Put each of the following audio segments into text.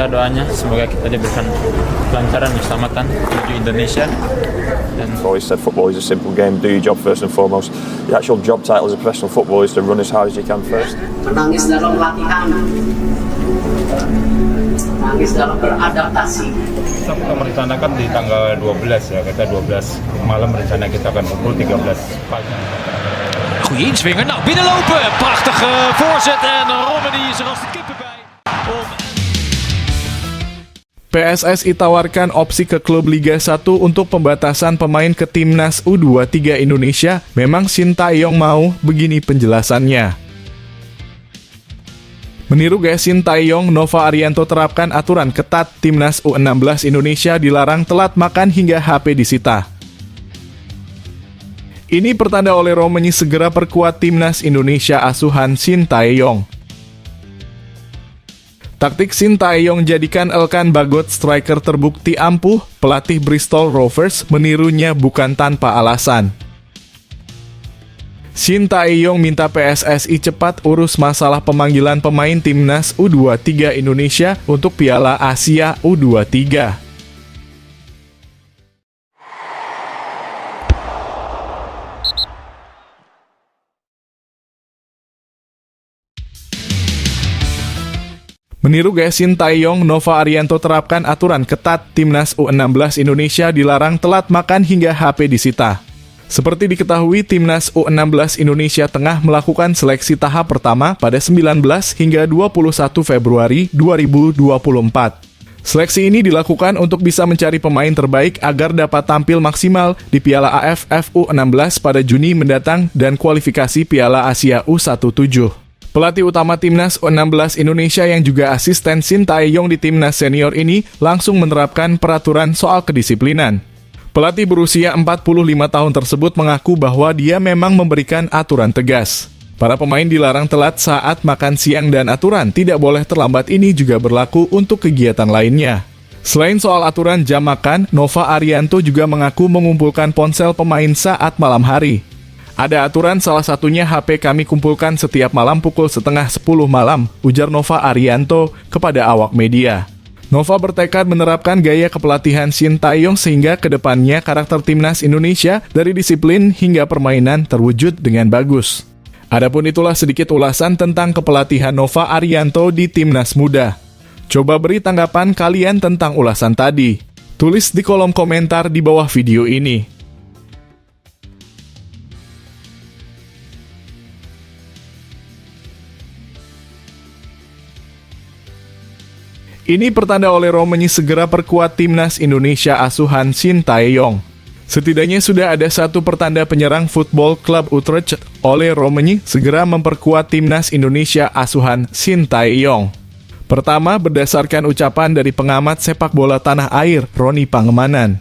kita doanya semoga kita diberikan kelancaran dan keselamatan menuju Indonesia. I've always said football is a simple game. Do your job first and foremost. The actual job title as a professional footballer is to run as hard as you can first. Menangis dalam latihan, menangis dalam beradaptasi. Kita merencanakan di tanggal 12 ya, kita 12 malam rencana kita akan pukul 13 pagi. Goeie inswinger, nou binnenlopen, prachtige voorzet en Romani is er als de kippen bij. PSSI tawarkan opsi ke klub Liga 1 untuk pembatasan pemain ke timnas U23 Indonesia. Memang Sintayong mau, begini penjelasannya. Meniru gaya Sintayong, Nova Arianto terapkan aturan ketat timnas U16 Indonesia dilarang telat makan hingga HP disita. Ini pertanda oleh Romani segera perkuat timnas Indonesia asuhan Sintayong. Taktik Sintayong jadikan Elkan Bagot striker terbukti ampuh, pelatih Bristol Rovers menirunya bukan tanpa alasan. Sintayong minta PSSI cepat urus masalah pemanggilan pemain timnas U23 Indonesia untuk Piala Asia U23. Meniru gaya Sintayong, Nova Arianto terapkan aturan ketat timnas U16 Indonesia dilarang telat makan hingga HP disita. Seperti diketahui, timnas U16 Indonesia tengah melakukan seleksi tahap pertama pada 19 hingga 21 Februari 2024. Seleksi ini dilakukan untuk bisa mencari pemain terbaik agar dapat tampil maksimal di Piala AFF U16 pada Juni mendatang dan kualifikasi Piala Asia U17. Pelatih utama timnas U16 Indonesia yang juga asisten Sintayong di timnas senior ini langsung menerapkan peraturan soal kedisiplinan. Pelatih berusia 45 tahun tersebut mengaku bahwa dia memang memberikan aturan tegas. Para pemain dilarang telat saat makan siang dan aturan tidak boleh terlambat ini juga berlaku untuk kegiatan lainnya. Selain soal aturan jam makan, Nova Arianto juga mengaku mengumpulkan ponsel pemain saat malam hari. Ada aturan salah satunya HP kami kumpulkan setiap malam pukul 9:30 malam, ujar Nova Arianto kepada awak media. Nova bertekad menerapkan gaya kepelatihan Sintayong sehingga kedepannya karakter timnas Indonesia dari disiplin hingga permainan terwujud dengan bagus. Adapun itulah sedikit ulasan tentang kepelatihan Nova Arianto di timnas muda. Coba beri tanggapan kalian tentang ulasan tadi. Tulis di kolom komentar di bawah video ini. Ini pertanda oleh Romani segera perkuat timnas Indonesia asuhan Sintayong. Setidaknya sudah ada satu pertanda penyerang Football Club Utrecht oleh Romani segera memperkuat timnas Indonesia asuhan Sintayong. Pertama, berdasarkan ucapan dari pengamat sepak bola tanah air, Roni Pangemanan.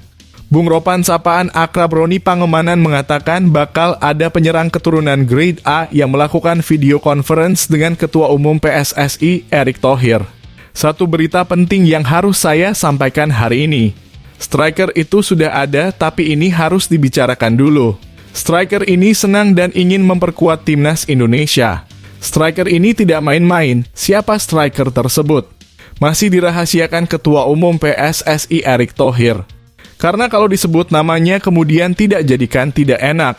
Bung Ropan sapaan akrab Roni Pangemanan mengatakan bakal ada penyerang keturunan Grade A yang melakukan video conference dengan Ketua Umum PSSI, Erick Thohir. Satu berita penting yang harus saya sampaikan hari ini. Striker itu sudah ada, tapi ini harus dibicarakan dulu. Striker ini senang dan ingin memperkuat timnas Indonesia. Striker ini tidak main-main. Siapa striker tersebut? Masih dirahasiakan Ketua Umum PSSI Erick Thohir. Karena kalau disebut namanya kemudian tidak jadikan tidak enak.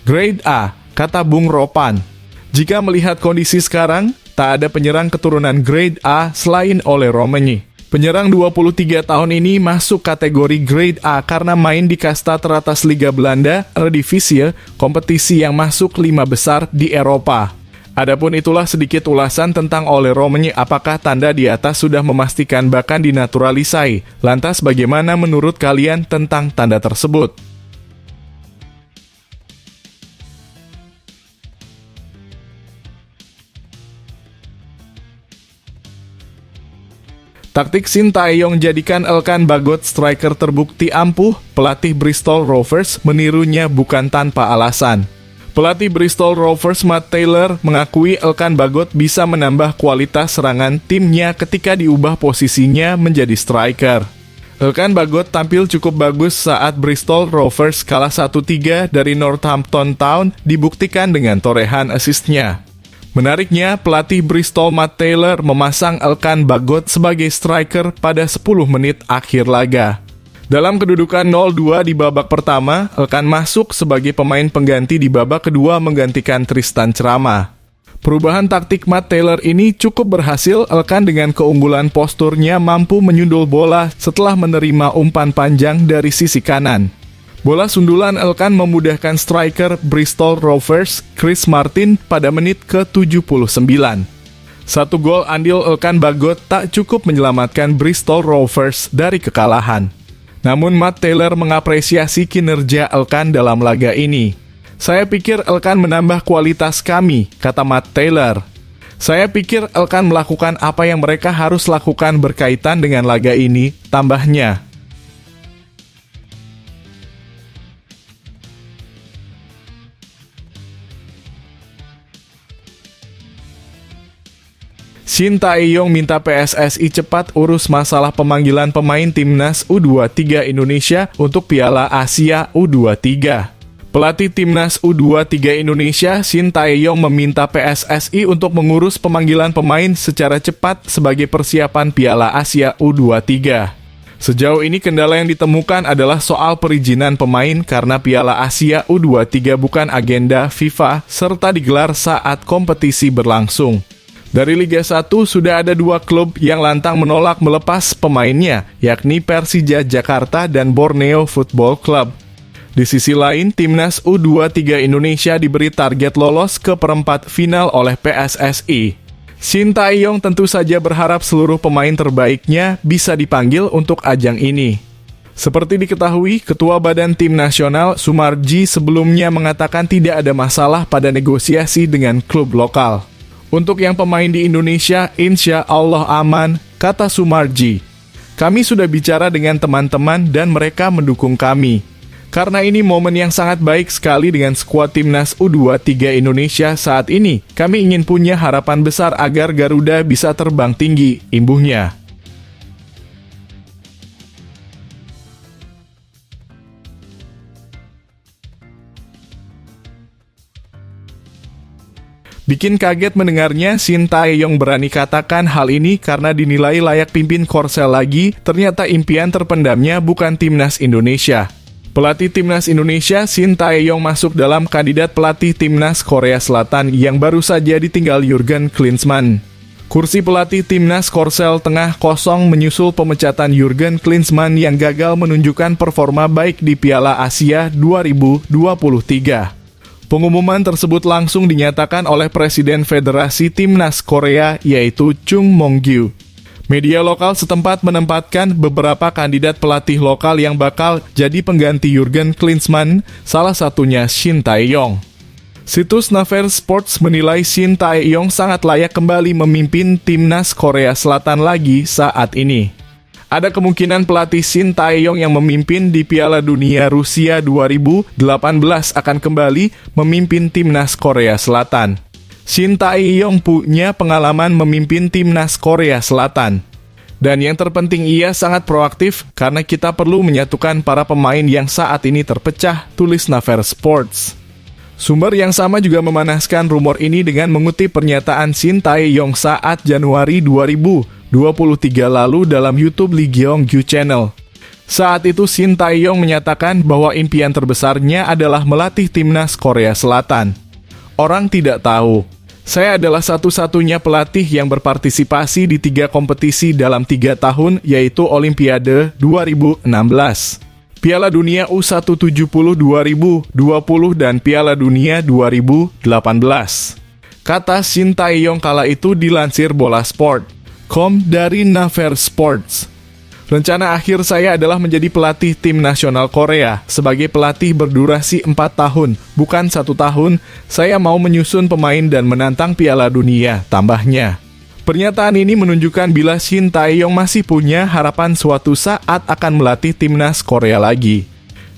Grade A, kata Bung Ropan. Jika melihat kondisi sekarang, tak ada penyerang keturunan Grade A selain oleh Romani. Penyerang 23 tahun ini masuk kategori Grade A karena main di kasta teratas Liga Belanda, Eredivisie, kompetisi yang masuk 5 besar di Eropa. Adapun itulah sedikit ulasan tentang Ole Romani, apakah tanda di atas sudah memastikan bahkan dinaturalisasi. Lantas bagaimana menurut kalian tentang tanda tersebut? Taktik Sintayong jadikan Elkan Bagot striker terbukti ampuh, pelatih Bristol Rovers menirunya bukan tanpa alasan. Pelatih Bristol Rovers Matt Taylor mengakui Elkan Bagot bisa menambah kualitas serangan timnya ketika diubah posisinya menjadi striker. Elkan Bagot tampil cukup bagus saat Bristol Rovers kalah 1-3 dari Northampton Town, dibuktikan dengan torehan asisnya. Menariknya, pelatih Bristol Matt Taylor memasang Elkan Bagot sebagai striker pada 10 menit akhir laga. Dalam kedudukan 0-2 di babak pertama, Elkan masuk sebagai pemain pengganti di babak kedua menggantikan Tristan Cherama. Perubahan taktik Matt Taylor ini cukup berhasil. Elkan dengan keunggulan posturnya mampu menyundul bola setelah menerima umpan panjang dari sisi kanan. Bola sundulan Elkan memudahkan striker Bristol Rovers Chris Martin pada menit ke-79. Satu gol andil Elkan Bagot tak cukup menyelamatkan Bristol Rovers dari kekalahan. Namun Matt Taylor mengapresiasi kinerja Elkan dalam laga ini. "Saya pikir Elkan menambah kualitas kami," kata Matt Taylor. "Saya pikir Elkan melakukan apa yang mereka harus lakukan berkaitan dengan laga ini," tambahnya. Shin Tae-yong minta PSSI cepat urus masalah pemanggilan pemain timnas U23 Indonesia untuk Piala Asia U23. Pelatih timnas U23 Indonesia, Shin Tae-yong meminta PSSI untuk mengurus pemanggilan pemain secara cepat sebagai persiapan Piala Asia U23. Sejauh ini kendala yang ditemukan adalah soal perizinan pemain karena Piala Asia U23 bukan agenda FIFA serta digelar saat kompetisi berlangsung. Dari Liga 1 sudah ada 2 klub yang lantang menolak melepas pemainnya, yakni Persija Jakarta dan Borneo Football Club. Di sisi lain, timnas U23 Indonesia diberi target lolos ke perempat final oleh PSSI. Shin Tae-yong tentu saja berharap seluruh pemain terbaiknya bisa dipanggil untuk ajang ini. Seperti diketahui, Ketua Badan Tim Nasional Sumarji sebelumnya mengatakan tidak ada masalah pada negosiasi dengan klub lokal. Untuk yang pemain di Indonesia, insya Allah aman, kata Sumarji. "Kami sudah bicara dengan teman-teman dan mereka mendukung kami. Karena ini momen yang sangat baik sekali dengan skuad timnas U23 Indonesia saat ini. Kami ingin punya harapan besar agar Garuda bisa terbang tinggi," imbuhnya. Bikin kaget mendengarnya, Shin Tae-yong berani katakan hal ini karena dinilai layak pimpin Korsel lagi. Ternyata impian terpendamnya bukan timnas Indonesia. Pelatih timnas Indonesia, Shin Tae-yong masuk dalam kandidat pelatih timnas Korea Selatan yang baru saja ditinggal Jurgen Klinsmann. Kursi pelatih timnas Korsel tengah kosong menyusul pemecatan Jurgen Klinsmann yang gagal menunjukkan performa baik di Piala Asia 2023. Pengumuman tersebut langsung dinyatakan oleh Presiden Federasi Timnas Korea, yaitu Chung Mong-gyu. Media lokal setempat menempatkan beberapa kandidat pelatih lokal yang bakal jadi pengganti Jurgen Klinsmann, salah satunya Shin Tae-yong. Situs Naver Sports menilai Shin Tae-yong sangat layak kembali memimpin timnas Korea Selatan lagi saat ini. Ada kemungkinan pelatih Shin Tae-yong yang memimpin di Piala Dunia Rusia 2018 akan kembali memimpin timnas Korea Selatan. Shin Tae-yong punya pengalaman memimpin timnas Korea Selatan. Dan yang terpenting ia sangat proaktif karena kita perlu menyatukan para pemain yang saat ini terpecah, tulis Naver Sports. Sumber yang sama juga memanaskan rumor ini dengan mengutip pernyataan Shin Tae-yong saat Januari 2023 lalu dalam YouTube Lee Gyeong-gyu Channel. Saat itu Shin Tae-yong menyatakan bahwa impian terbesarnya adalah melatih timnas Korea Selatan. "Orang tidak tahu. Saya adalah satu-satunya pelatih yang berpartisipasi di 3 kompetisi dalam 3 tahun, yaitu Olimpiade 2016, Piala Dunia U170 2020, dan Piala Dunia 2018. Kata Shin Tae-yong kala itu dilansir Bola Sport. Dari Naver Sports. Rencana akhir saya adalah menjadi pelatih tim nasional Korea. Sebagai pelatih berdurasi 4 tahun, bukan 1 tahun. Saya mau menyusun pemain dan menantang Piala Dunia, tambahnya. Pernyataan ini menunjukkan bila Shin Tae-yong masih punya harapan suatu saat akan melatih timnas Korea lagi.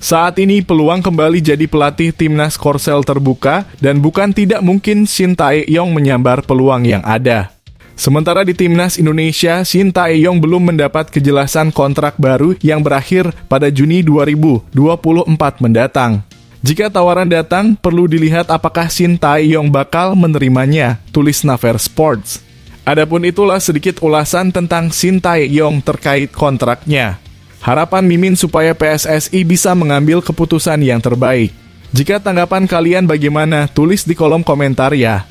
Saat ini peluang kembali jadi pelatih timnas Korsel terbuka dan bukan tidak mungkin Shin Tae-yong menyambar peluang yang ada. Sementara di timnas Indonesia, Shin Tae-yong belum mendapat kejelasan kontrak baru yang berakhir pada Juni 2024 mendatang. Jika tawaran datang, perlu dilihat apakah Shin Tae-yong bakal menerimanya, tulis Naver Sports. Adapun itulah sedikit ulasan tentang Shin Tae-yong terkait kontraknya. Harapan Mimin supaya PSSI bisa mengambil keputusan yang terbaik. Jika tanggapan kalian bagaimana, tulis di kolom komentar ya.